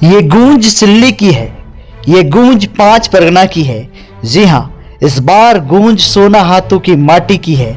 ये गूंज सिल्ली की है, ये गूंज 5 परगना की है। जी हाँ, इस बार गूंज सोना हाथों की माटी की है।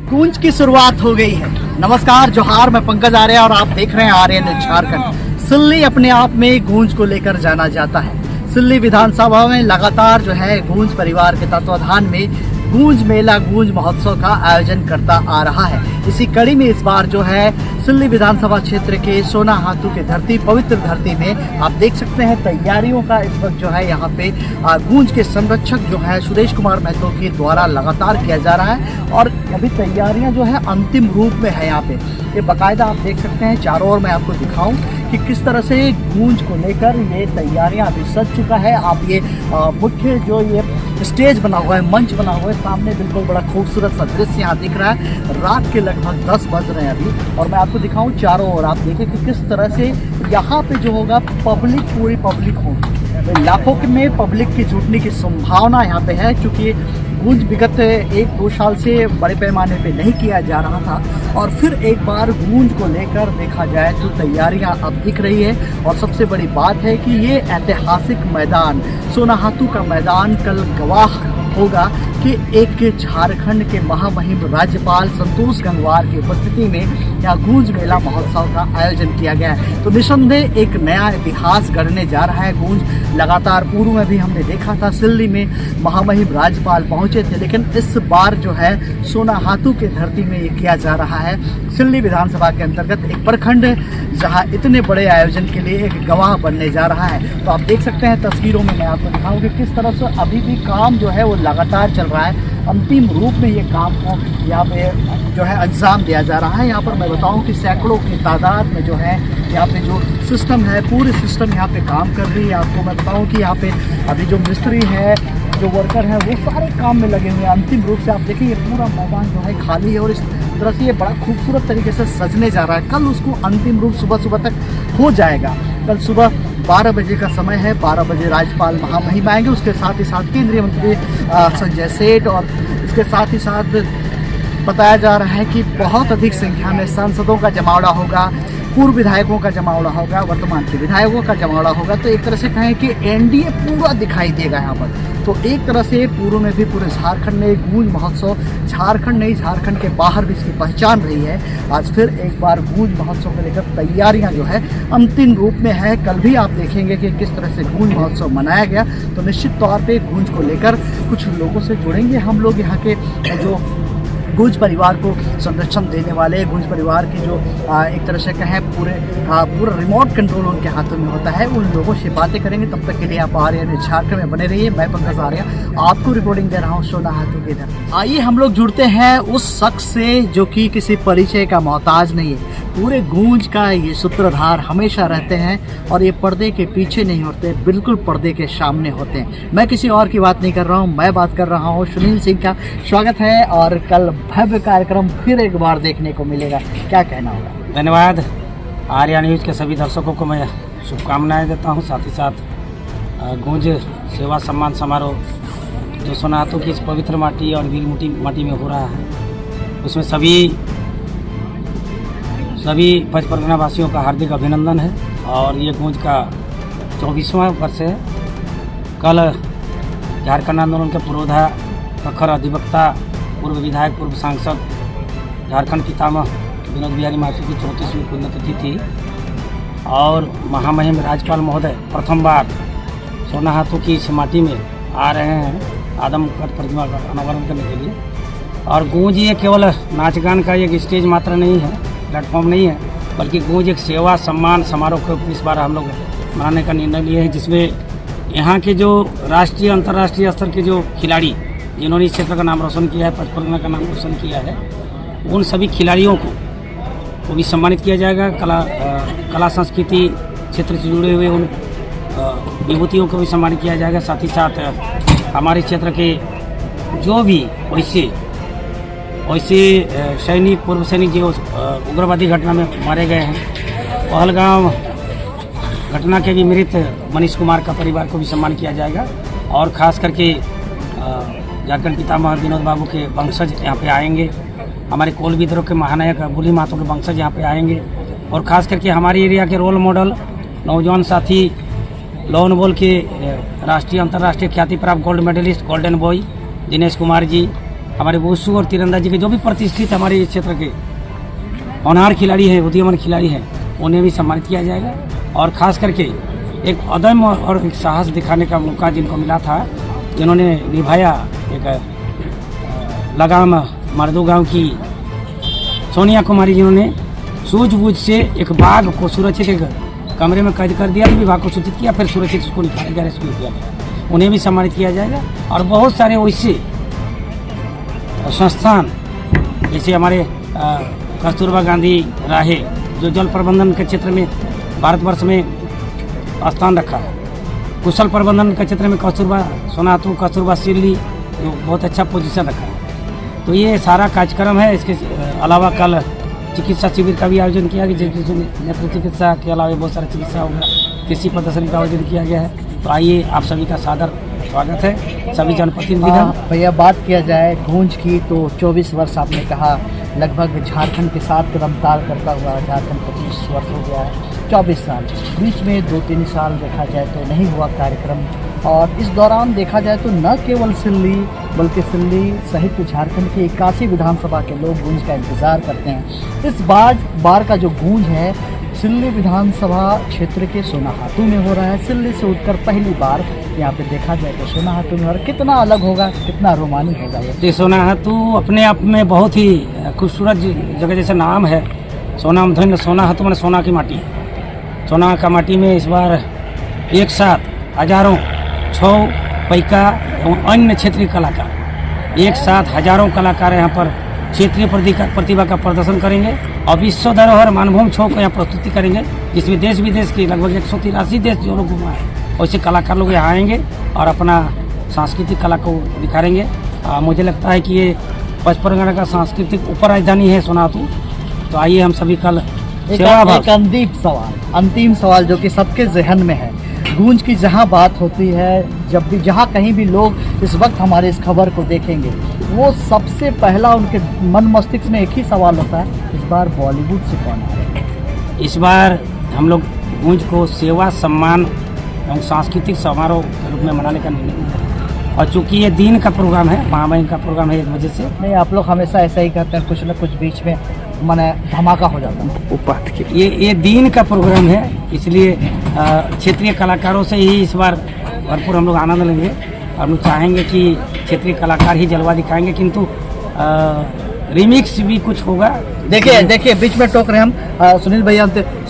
गूंज की शुरुआत हो गई है। नमस्कार, जोहार, मैं पंकज आर्य और आप देख रहे हैं आर्यन झारखंड। सिल्ली अपने आप में गूंज को लेकर जाना जाता है। सिल्ली विधानसभा में लगातार जो है गूंज परिवार के तत्वाधान में गूंज मेला, गूंज महोत्सव का आयोजन करता आ रहा है। इसी कड़ी में इस बार जो है सिल्ली विधानसभा क्षेत्र के सोना हाथू के धरती, पवित्र धरती में आप देख सकते हैं तैयारियों का इस वक्त जो है यहाँ पे गूंज के संरक्षक जो है सुरेश कुमार महतो के द्वारा लगातार किया जा रहा है और अभी तैयारियां जो है अंतिम रूप में है। यहाँ पे ये बाकायदा आप देख सकते हैं। चारों ओर मैं आपको दिखाऊं कि किस तरह से गूंज को लेकर ये तैयारियां अभी सज चुका है। आप ये मुख्य जो ये स्टेज बना हुआ है, मंच बना हुआ है, सामने बिल्कुल बड़ा खूबसूरत सा दृश्य यहाँ दिख रहा है। रात के लगभग 10 बज रहे हैं अभी और मैं आपको दिखाऊं चारों ओर। आप देखें कि किस तरह से यहाँ पे जो होगा पब्लिक, पूरी पब्लिक होगी। लाखों में पब्लिक की जुटने की संभावना यहाँ पे है, क्योंकि गूंज विगत 1-2 साल से बड़े पैमाने पे नहीं किया जा रहा था और फिर एक बार गूंज को लेकर देखा जाए तो तैयारियां अब दिख रही है। और सबसे बड़ी बात है कि ये ऐतिहासिक मैदान, सोना हाथू का मैदान, कल गवाह होगा कि एक झारखंड के महामहिम राज्यपाल संतोष गंगवार की उपस्थिति में यहाँ गूंज मेला महोत्सव का आयोजन किया गया है। तो निसंदेह एक नया इतिहास गढ़ने जा रहा है गूंज। लगातार पूर्व में भी हमने देखा था सिल्ली में महामहिम राज्यपाल पहुंचे थे, लेकिन इस बार जो है सोना हाथू के धरती में ये किया जा रहा है। सिल्ली विधानसभा के अंतर्गत एक प्रखंड जहाँ इतने बड़े आयोजन के लिए एक गवाह बनने जा रहा है। तो आप देख सकते हैं तस्वीरों में, मैं आपको दिखाऊंगी किस तरह से अभी भी काम जो है वो लगातार चल रहा है। अंतिम रूप में ये काम को यहाँ पे जो है अंजाम दिया जा रहा है। यहाँ पर मैं बताऊं कि सैकड़ों की तादाद में जो है यहाँ पे जो सिस्टम है, पूरे सिस्टम यहाँ पे काम कर रही है। आपको मैं बताऊं कि यहाँ पे अभी जो मिस्त्री है, जो वर्कर है, वो सारे काम में लगे हुए हैं। अंतिम रूप से आप देखिए ये पूरा मैदान जो है खाली है और इस तरह से ये बड़ा खूबसूरत तरीके से सजने जा रहा है। कल उसको अंतिम रूप सुबह तक हो जाएगा। कल सुबह 12 बजे का समय है। 12 बजे राज्यपाल महामहिम आएंगे, उसके साथ ही साथ केंद्रीय मंत्री संजय सेठ और इसके साथ ही साथ बताया जा रहा है कि बहुत अधिक संख्या में सांसदों का जमावड़ा होगा, पूर्व विधायकों का जमावड़ा होगा, वर्तमान के विधायकों का जमावड़ा होगा। तो एक तरह से कहें कि एनडीए पूरा दिखाई देगा यहाँ पर। तो एक तरह से पूर्व में भी पूरे झारखंड में गूंज महोत्सव, झारखंड नहीं झारखंड के बाहर भी इसकी पहचान रही है। आज फिर एक बार गूंज महोत्सव को लेकर तैयारियां जो है अंतिम रूप में है। कल भी आप देखेंगे कि किस तरह से गूंज महोत्सव मनाया गया। तो निश्चित तौर पे गूंज को लेकर कुछ लोगों से जुड़ेंगे हम लोग, यहाँ के जो गूंज परिवार को संरक्षण देने वाले, गूंज परिवार की जो एक तरह से कहें पूरा रिमोट कंट्रोल उनके हाथों में होता है, उन लोगों से बातें करेंगे। तब तक के लिए आप आर्यन झारखंड में बने रहिए। मैं पंकज आर्य आपको रिपोर्टिंग दे रहा हूँ सोना हाथू के इधर। आइए हम लोग जुड़ते हैं उस शख्स से जो कि किसी परिचय का मोहताज नहीं है। पूरे गूंज का ये सूत्रधार हमेशा रहते हैं और ये पर्दे के पीछे नहीं होते, बिल्कुल पर्दे के सामने होते हैं। मैं किसी और की बात नहीं कर रहा हूँ, मैं बात कर रहा हूँ सुनील सिंह का। स्वागत है और कल भव्य कार्यक्रम फिर एक बार देखने को मिलेगा, क्या कहना होगा? धन्यवाद। आर्या न्यूज़ के सभी दर्शकों को मैं शुभकामनाएं देता हूं। साथ ही साथ गूंज सेवा सम्मान समारोह जो सोना हाथू की इस पवित्र माटी और वीर माटी में हो रहा है, उसमें सभी पंच परगना वासियों का हार्दिक अभिनंदन है। और ये गूंज का 24वां वर्ष है। कल झारखंड आंदोलन के पुरोधा, प्रखर अधिवक्ता, पूर्व विधायक, पूर्व सांसद, झारखंड पितामह विनोद बिहारी महतो की 34वीं पुण्यतिथि थी और महामहिम राज्यपाल महोदय प्रथम बार सोना हाथू की इस माटी में आ रहे हैं आदमकद प्रतिमा का अनावरण करने के लिए। और गूंज ये केवल नाच गान का एक स्टेज मात्र नहीं है, प्लेटफॉर्म नहीं है, बल्कि गूंज एक सेवा सम्मान समारोह को इस बार हम लोग मनाने का निर्णय लिए हैं, जिसमें यहाँ के जो राष्ट्रीय अंतर्राष्ट्रीय स्तर के जो खिलाड़ी जिन्होंने इस क्षेत्र का नाम रोशन किया है, पंच परगना का नाम रोशन किया है, उन सभी खिलाड़ियों को भी सम्मानित किया जाएगा। कला संस्कृति क्षेत्र से जुड़े हुए उन विभूतियों को भी सम्मानित किया जाएगा। साथ ही साथ हमारे क्षेत्र के जो भी वैसे सैनिक, पूर्व सैनिक जो उग्रवादी घटना में मारे गए हैं, पहलगाम घटना के भी मृत मनीष कुमार का परिवार को भी सम्मान किया जाएगा। और ख़ास करके झारखंड पितामह विनोद बाबू के वंशज यहाँ पे आएंगे, हमारे कोल विद्रोह के महानायक बुली महतो के वंशज यहाँ पे आएंगे और ख़ास करके हमारे एरिया के रोल मॉडल नौजवान साथी लॉन बॉल के राष्ट्रीय अंतर्राष्ट्रीय ख्याति प्राप्त gold medalist golden boy Dinesh Kumar ji, हमारे वुशु और तीरंदाजी के जो भी प्रतिष्ठित हमारे इस क्षेत्र के होनहार खिलाड़ी हैं, उदीयमान खिलाड़ी हैं, उन्हें भी सम्मानित किया जाएगा। और ख़ास करके एक अदम्य और एक साहस दिखाने का मौका जिनको मिला था, जिन्होंने निभाया एक लगाम मर्दू गांव की सोनिया कुमारी, जिन्होंने सूझबूझ से एक बाघ को सुरक्षित एक कमरे में कैद कर दिया, विभाग को सूचित किया, फिर सुरक्षित उसको निकाला गया, रेस्क्यू किया गया, उन्हें भी सम्मानित किया जाएगा। और बहुत सारे वैसे संस्थान जैसे हमारे कस्तूरबा गांधी राहे जो जल प्रबंधन के क्षेत्र में भारतवर्ष में स्थान रखा है, कुशल प्रबंधन के क्षेत्र में कस्तूरबा सोनाहातू, कस्तूरबा सिल्ली जो बहुत अच्छा पोजीशन रखा है। तो ये सारा कार्यक्रम है। इसके अलावा कल चिकित्सा शिविर का भी आयोजन किया गया, जिसमें नेत्र चिकित्सा के अलावा बहुत सारा चिकित्सा होगा, कृषि प्रदर्शनी का आयोजन किया गया है। तो आइए, आप सभी का सादर स्वागत है, सभी जनप्रतिनिधिगण। भैया बात किया जाए गूंज की तो 24 वर्ष आपने कहा लगभग झारखंड के साथ कदम ताल करता हुआ झारखंड 25 वर्ष हो गया है, 24 साल बीच में 2-3 साल देखा जाए तो नहीं हुआ कार्यक्रम। और इस दौरान देखा जाए तो न केवल सिल्ली बल्कि सिल्ली सहित झारखंड की 81 विधानसभा के लोग गूंज का इंतज़ार करते हैं। इस बार का जो गूंज है सिल्ली विधानसभा क्षेत्र के सोनाहातू में हो रहा है। सिल्ली से उठकर पहली बार यहाँ पे देखा जाए तो सोनाहातू में, और कितना अलग होगा, कितना रोमांचक होगा ये। सोनाहातू अपने आप में बहुत ही खूबसूरत जगह, जैसे नाम है सोनामधन्य, सोनाहातू मैंने सोना की माटी, सोना का माटी में इस बार एक साथ हजारों छौ पैका एवं अन्य क्षेत्रीय कलाकार, एक साथ हजारों कलाकार यहाँ पर क्षेत्रीय प्रतिभा का प्रदर्शन करेंगे और विश्व धरोहर मानभूम छौ को यहाँ प्रस्तुति करेंगे, जिसमें देश विदेश के लगभग 183 देश जो लोग घुमा है, वैसे कलाकार लोग यहाँ आएंगे और अपना सांस्कृतिक कला को दिखाएंगे। मुझे लगता है कि ये पश्चिम परगना का सांस्कृतिक उपराजधानी है सोनाहातू। तो आइए हम सभी कल एक अंतिम सवाल जो कि सबके जहन में है, गूंज की जहां बात होती है, जब भी जहां कहीं भी लोग इस वक्त हमारे इस खबर को देखेंगे, वो सबसे पहला उनके मन मस्तिष्क में एक ही सवाल होता है, इस बार बॉलीवुड से कौन आएगा? इस बार हम लोग गूंज को सेवा सम्मान एवं सांस्कृतिक समारोह के रूप में मनाने का निर्णय लिया है। और चूंकि ये दिन का प्रोग्राम है, महामहिम का प्रोग्राम है, इस वजह से नहीं, आप लोग हमेशा ऐसा ही करते हैं, कुछ न कुछ बीच में माने धमाका हो जाता है। ये दिन का प्रोग्राम है, इसलिए क्षेत्रीय कलाकारों से ही इस बार भरपूर हम लोग आनंद लेंगे। हम लोग चाहेंगे कि क्षेत्रीय कलाकार ही जलवा दिखाएंगे, किंतु रिमिक्स भी कुछ होगा। देखिए बीच में टोक रहे हम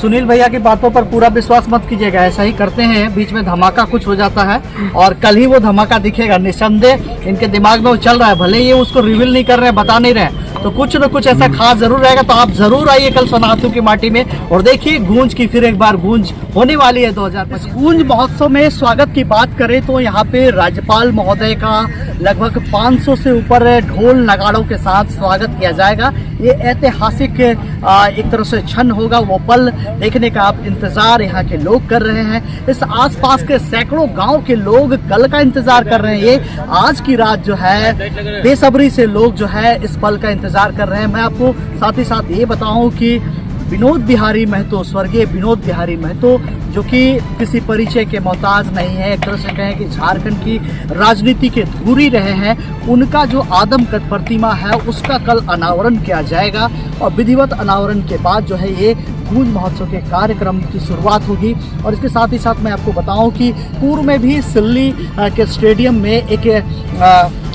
सुनील भैया की बातों पर पूरा विश्वास मत कीजिएगा, ऐसा ही करते हैं, बीच में धमाका कुछ हो जाता है और कल ही वो धमाका दिखेगा निस्संदेह। इनके दिमाग में वो चल रहा है, भले ये उसको रिवील नहीं कर रहे हैं, बता नहीं रहे हैं, तो कुछ न कुछ ऐसा खास जरूर रहेगा। तो आप जरूर आइए कल सोनाहातू की माटी में और देखिए गूंज की फिर एक बार गूंज होने वाली है 2025। गूंज महोत्सव में स्वागत की बात करें तो यहाँ पे राज्यपाल महोदय का लगभग 500 से ऊपर ढोल नगाड़ों के साथ स्वागत किया जाएगा। ये ऐतिहासिक एक तरह से क्षण होगा, वो पल देखने का आप इंतजार यहाँ के लोग कर रहे हैं। इस आसपास के सैकड़ों गांव के लोग कल का इंतजार कर रहे हैं। ये आज की रात जो है बेसब्री से लोग जो है इस पल का इंतजार कर रहे हैं। मैं आपको साथ ही साथ ये बताऊं कि विनोद बिहारी महतो, स्वर्गीय विनोद बिहारी महतो, जो कि किसी परिचय के मोहताज नहीं है, एक तरह से कहें कि झारखंड की राजनीति के धुरी रहे हैं, उनका जो आदमकद प्रतिमा है उसका कल अनावरण किया जाएगा और विधिवत अनावरण के बाद जो है ये गूंज महोत्सव के कार्यक्रम की शुरुआत होगी। और इसके साथ ही साथ मैं आपको बताऊं कि पूर्व में भी सिल्ली के स्टेडियम में एक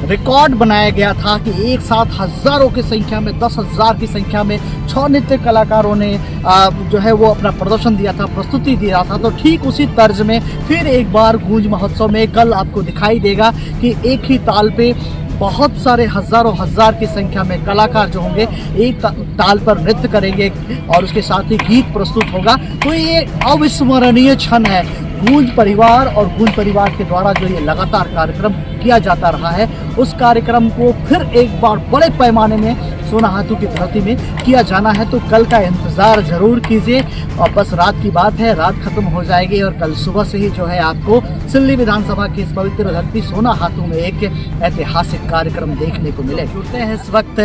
रिकॉर्ड बनाया गया था कि एक साथ हजारों की संख्या में 10,000 की संख्या में 6 नृत्य कलाकारों ने जो है वो अपना प्रदर्शन दिया था, प्रस्तुति दिया था। तो ठीक उसी तर्ज में फिर एक बार गूंज महोत्सव में कल आपको दिखाई देगा कि एक ही ताल पे बहुत सारे हजारों हजार की संख्या में कलाकार जो होंगे एक ताल पर नृत्य करेंगे और उसके साथ ही गीत प्रस्तुत होगा। तो ये अविस्मरणीय क्षण है गूंज परिवार और गूंज परिवार के द्वारा जो ये लगातार कार्यक्रम किया जाता रहा है, उस कार्यक्रम को फिर एक बार बड़े पैमाने में सोनाहातू की धरती में किया जाना है। तो कल का इंतजार जरूर कीजिए और बस रात की बात है, रात खत्म हो जाएगी और कल सुबह से ही जो है आपको सिल्ली विधानसभा की इस पवित्र धरती सोनाहातू में एक ऐतिहासिक कार्यक्रम देखने को मिले। जुड़ते हैं इस वक्त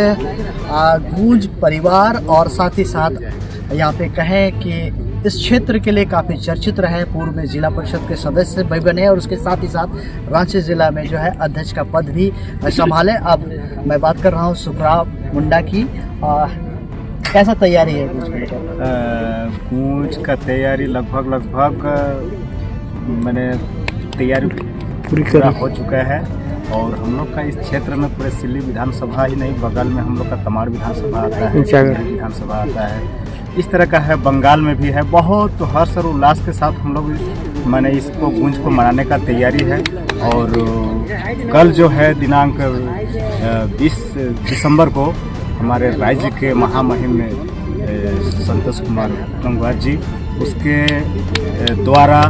गूंज परिवार और साथ ही साथ यहाँ पे कहें कि इस क्षेत्र के लिए काफ़ी चर्चित रहे, पूर्व में जिला परिषद के सदस्य भी बने और उसके साथ ही साथ रांची जिला में जो है अध्यक्ष का पद भी संभाले। अब मैं बात कर रहा हूँ सुखराम मुंडा की। कैसा तैयारी है गूंज को लेकर? गूंज का तैयारी लगभग मैंने तैयारी पूरी हो चुका है और हम लोग का इस क्षेत्र में पूरे सिल्ली विधानसभा ही नहीं, बगल में हम लोग का तमाड़ विधानसभा आता है, विधानसभा आता है, इस तरह का है, बंगाल में भी है। बहुत हर्ष और उल्लास के साथ हम लोग मैंने इसको गूंज को मनाने का तैयारी है। और कल जो है दिनांक 20 दिसंबर को हमारे राज्य के महामहिम संतोष कुमार गंगवार जी, उसके द्वारा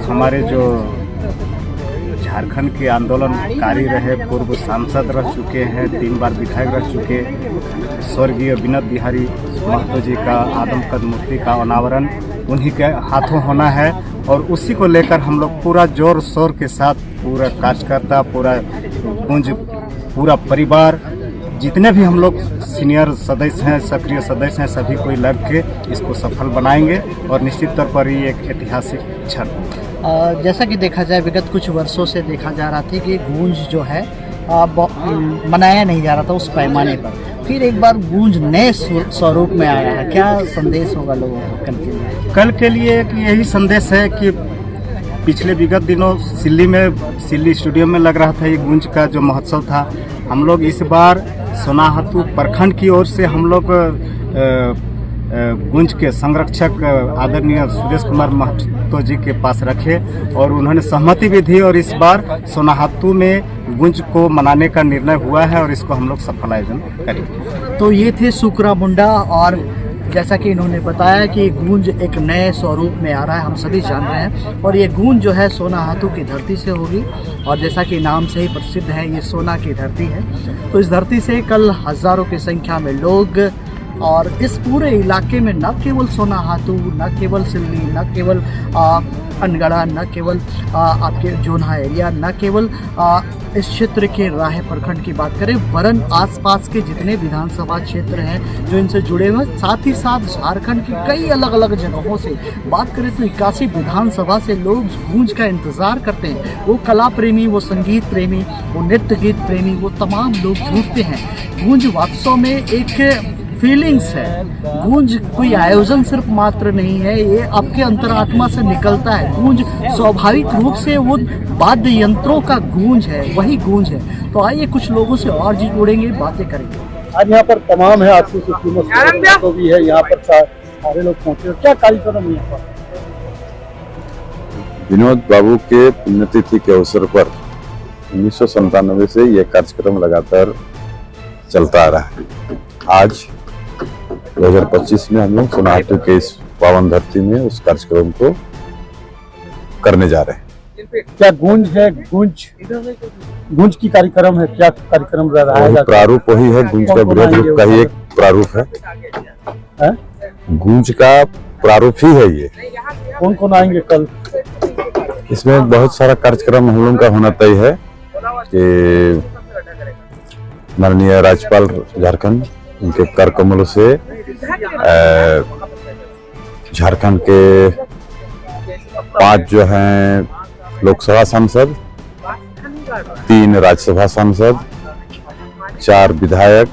हमारे जो झारखंड के आंदोलनकारी रहे, पूर्व सांसद रह चुके हैं, 3 बार विधायक रह चुके स्वर्गीय विनोद बिहारी महतो जी का आदमकद मूर्ति का अनावरण उन्हीं के हाथों होना है। और उसी को लेकर हम लोग पूरा जोर शोर के साथ, पूरा कार्यकर्ता, पूरा गूंज, पूरा परिवार, जितने भी हम लोग सीनियर सदस्य हैं, सक्रिय सदस्य हैं, सभी कोई लग के इसको सफल बनाएंगे और निश्चित तौर पर ये एक ऐतिहासिक क्षण। जैसा कि देखा जाए विगत कुछ वर्षों से देखा जा रहा था कि गूंज जो है मनाया नहीं जा रहा था उस पैमाने पर, फिर एक बार गूंज नए स्वरूप में आया है। क्या संदेश होगा लोगों को कल के लिए? कल के लिए कि यही संदेश है कि पिछले विगत दिनों सिल्ली स्टूडियो में लग रहा था ये गूंज का जो महोत्सव था, हम लोग इस बार सोनाहातू प्रखंड की ओर से हम लोग गूंज के संरक्षक आदरणीय सुरेश कुमार महतो जी के पास रखे और उन्होंने सहमति भी दी और इस बार सोनाहातू में गूंज को मनाने का निर्णय हुआ है और इसको हम लोग सफल आयोजन करेंगे। तो ये थे सुखराम मुंडा और जैसा कि इन्होंने बताया कि गूंज एक नए स्वरूप में आ रहा है, हम सभी जान रहे हैं। और ये गूंज जो है सोनाहातू की धरती से होगी और जैसा कि नाम से ही प्रसिद्ध है, ये सोना की धरती है। तो इस धरती से कल हजारों की संख्या में लोग और इस पूरे इलाके में न केवल सोनाहातू, न केवल सिल्ली, न केवल अनगढ़ा, न केवल आपके जोन्हा एरिया, न केवल इस क्षेत्र के राहे प्रखंड की बात करें, वरन आसपास के जितने विधानसभा क्षेत्र हैं जो इनसे जुड़े हुए, साथ ही साथ झारखंड की कई अलग अलग जगहों से बात करें तो 81 विधानसभा से लोग गूंज का इंतज़ार करते हैं। वो कला प्रेमी, वो संगीत प्रेमी, वो नृत्य गीत प्रेमी, वो तमाम लोग जुड़ते हैं। गूंज वास्तव में एक फीलिंग्स है। गूंज कोई आयोजन सिर्फ मात्र नहीं है, ये आपके अंतरात्मा से निकलता है। गूंज स्वाभाविक रूप से वो वाद्य यंत्रों का गूंज है, वही गूंज है। तो आइए कुछ लोगों से और जी जोड़ेंगे, बातें करेंगे। आज यहाँ पर तमाम है, आपसे तो भी है, यहाँ पर सारे लोग पहुँचे। क्या कार्यक्रम है यहाँ पर? विनोद बाबू के पुण्यतिथि के अवसर पर 1997 से यह कार्यक्रम लगातार चलता आ रहा है। आज 2025 में हम लोग सोनाहातू के इस पावन धरती में उस कार्यक्रम को करने जा रहे हैं। क्या गूंज है? गूंज की कार्यक्रम है, क्या कार्यक्रम रहा है? प्रारूप वही है, गूंज का बृहद रूप का ही एक प्रारूप है। गूंज का प्रारूप ही है ये। कौन कौन आएंगे कल? इसमें बहुत सारा कार्यक्रम हम लोगों का होना तय है कि माननीय राज्यपाल झारखंड, उनके कर कमलों से झारखंड के 5 जो हैं लोकसभा सांसद, 3 राज्यसभा सांसद, 4 विधायक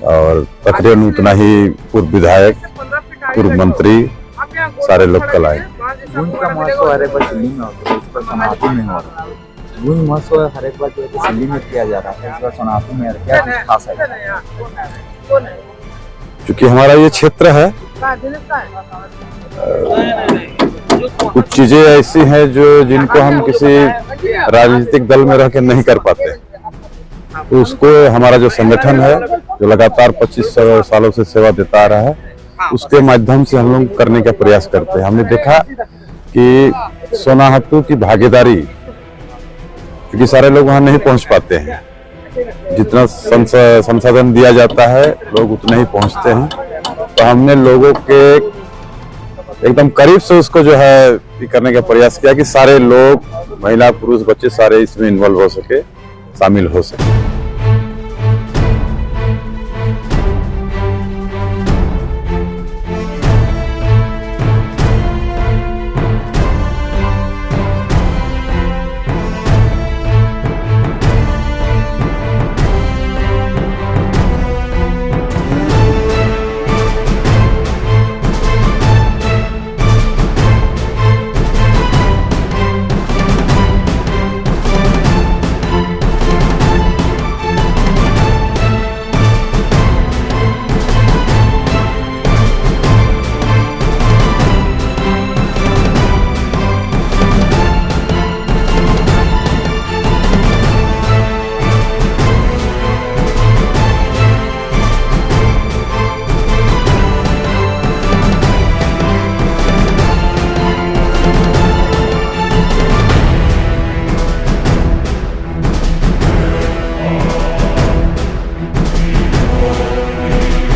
और तकरीबन उतना ही पूर्व विधायक, पूर्व मंत्री, सारे लोग कल आए। गूंज का महोत्सव हर एक बार सिल्ली में होता है, इस बार सोनाहातू में हो रहा है। गूंज महोत्सव हर एक बार जो है सिल्ली में किया जा रहा है, इस बार सोनाहातू में क्या खास है? क्योंकि हमारा ये क्षेत्र है, कुछ चीजें ऐसी हैं जो जिनको हम किसी राजनीतिक दल में रह के नहीं कर पाते, तो उसको हमारा जो संगठन है जो लगातार 25 सालों से सेवा देता आ रहा है, उसके माध्यम से हम लोग करने का प्रयास करते हैं। हमने देखा कि सोनाहातू की भागीदारी, क्योंकि सारे लोग वहां नहीं पहुंच पाते हैं, जितना संसाधन दिया जाता है लोग उतने ही पहुंचते हैं, तो हमने लोगों के एकदम करीब से उसको जो है करने का प्रयास किया कि सारे लोग, महिला, पुरुष, बच्चे सारे इसमें इन्वॉल्व हो सके, शामिल हो सके। है।